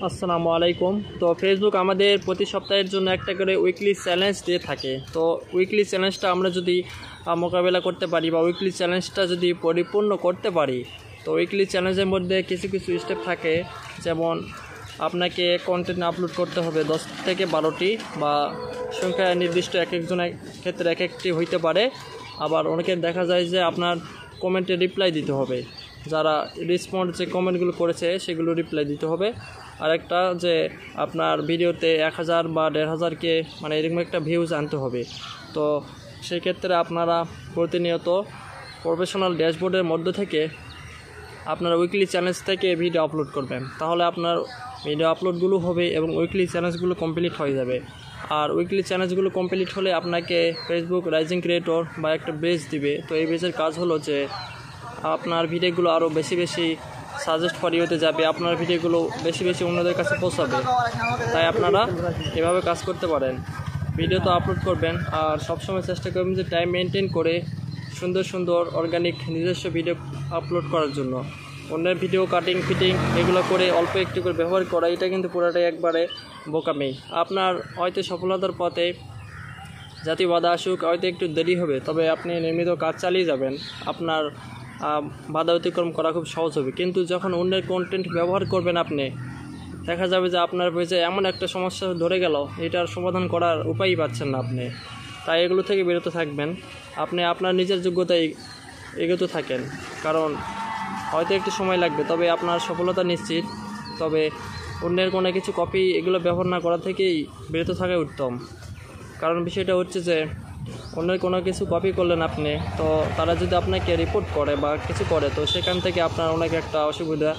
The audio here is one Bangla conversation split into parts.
আসসালামু আলাইকুম। তো ফেসবুক আমাদের প্রতি সপ্তাহের জন্য একটা করে উইকলি চ্যালেঞ্জ দিয়ে থাকে। তো উইকলি চ্যালেঞ্জটা আমরা যদি মোকাবেলা করতে পারি বা উইকলি চ্যালেঞ্জটা যদি পরিপূর্ণ করতে পারি, তো উইকলি চ্যালেঞ্জের মধ্যে কিছু কিছু স্টেপ থাকে। যেমন আপনাকে কন্টেন্ট আপলোড করতে হবে 10 থেকে 12টি, বা সংখ্যা নির্দিষ্ট এক একজনের ক্ষেত্রে এক একটি হইতে পারে। আবার অনেকের দেখা যায় যে আপনার কমেন্টে রিপ্লাই দিতে হবে, যারা রেসপন্ড যে কমেন্টগুলো করেছে সেগুলো রিপ্লাই দিতে হবে। আরেকটা যে আপনার ভিডিওতে 1000 বা 1500 মানে এরকম একটা ভিউজ আনতে হবে। তো সেই ক্ষেত্রে আপনারা প্রতিনিয়ত প্রফেশনাল ড্যাশবোর্ডের মধ্য থেকে আপনার উইকলি চ্যালেঞ্জ থেকে ভিডিও আপলোড করবেন, তাহলে আপনার ভিডিও আপলোডগুলো হবে এবং উইকলি চ্যালেঞ্জগুলো কমপ্লিট হয়ে যাবে। আর উইকলি চ্যালেঞ্জগুলো কমপ্লিট হলে আপনাকে ফেসবুক রাইজিং ক্রিয়েটর বা একটা বেজ দিবে। তো এই বেজের কাজ হলো যে আপনার ভিডিওগুলো আরও বেশি বেশি সাজেস্ট ফর ইউতে যাবে, আপনার ভিডিওগুলো বেশি বেশি অন্যদের কাছে পৌঁছাবে। তাই আপনারা এভাবে কাজ করতে পারেন, ভিডিও তো আপলোড করবেন। আর সবসময় চেষ্টা করবেন যে টাইম মেনটেন করে সুন্দর সুন্দর অর্গানিক নিজস্ব ভিডিও আপলোড করার জন্য। অন্যের ভিডিও কাটিং ফিটিং এগুলো করে অল্প একটু করে ব্যবহার করা, এটা কিন্তু পুরোটাই একবারে বোকামি। আপনার হয়তো সফলতার পথে জাতীয় বাধা আসুক, হয়তো একটু দেরি হবে, তবে আপনি নিয়মিত কাজ চালিয়ে যাবেন, আপনার বাধা অতিক্রম করা খুব সহজ হবে। কিন্তু যখন অন্যের কন্টেন্ট ব্যবহার করবেন আপনি, দেখা যাবে যে আপনার পেজে এমন একটা সমস্যা ধরে গেল, এটার সমাধান করার উপায়ই পাচ্ছেন না আপনি। তাই এগুলো থেকে বিরত থাকবেন, আপনি আপনার নিজের যোগ্যতায় এগোতে থাকেন। কারণ হয়তো একটু সময় লাগবে, তবে আপনার সফলতা নিশ্চিত। তবে অন্যের কোনো কিছু কপি এগুলো ব্যবহার না করা থেকেই বিরত থাকা উত্তম। কারণ বিষয়টা হচ্ছে যে অন্যের কোনো কিছু কপি করলেন আপনি, তো তারা যদি আপনাকে রিপোর্ট করে বা কিছু করে, তো সেখান থেকে আপনার অনেক একটা অসুবিধা।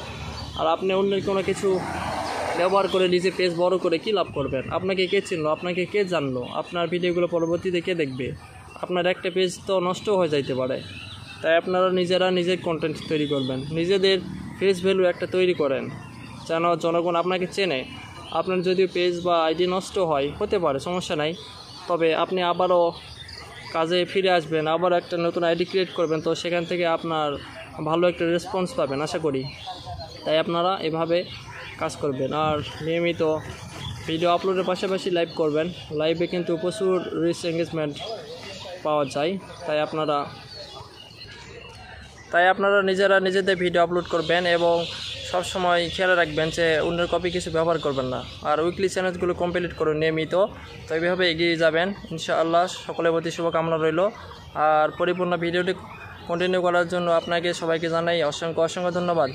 আর আপনি অন্যের কোনো কিছু ব্যবহার করে নিজে পেজ বড় করে কী লাভ করবেন? আপনাকে কে চিনলো, আপনাকে কে জানলো, আপনার ভিডিওগুলো পরবর্তীতে কে দেখবে? আপনার একটা পেজ তো নষ্ট হয়ে যাইতে পারে। তাই আপনারা নিজেরা নিজের কন্টেন্ট তৈরি করবেন, নিজেদের ফেস ভ্যালু একটা তৈরি করেন, যেন জনগণ আপনাকে চেনে। আপনার যদি পেজ বা আইডি নষ্ট হয়, হতে পারে, সমস্যা নাই, তবে আপনি আবারও কাজে ফিরে আসবেন, আবার একটা নতুন আইডি ক্রিয়েট করবেন, তো সেখান থেকে আপনার ভালো একটা রেসপন্স পাবেন আশা করি। তাই আপনারা এভাবে কাজ করবেন। আর নিয়মিত ভিডিও আপলোডের পাশাপাশি লাইভ করবেন, লাইভে কিন্তু প্রচুর রিচ এঙ্গেজমেন্ট পাওয়া যায়। তাই আপনারা নিজেরা নিজেদের ভিডিও আপলোড করবেন এবং সবসময় খেয়াল রাখবেন যে অন্যের কপি কিছু ব্যবহার করবেন না। আর উইকলি চ্যালেঞ্জগুলো কমপ্লিট করুন নিয়মিত, তো এইভাবে এগিয়ে যাবেন ইনশাআল্লাহ। সকলের প্রতি শুভকামনা রইল। আর পরিপূর্ণ ভিডিওটি কন্টিনিউ করার জন্য আপনাকে সবাইকে জানাই অসংখ্য ধন্যবাদ।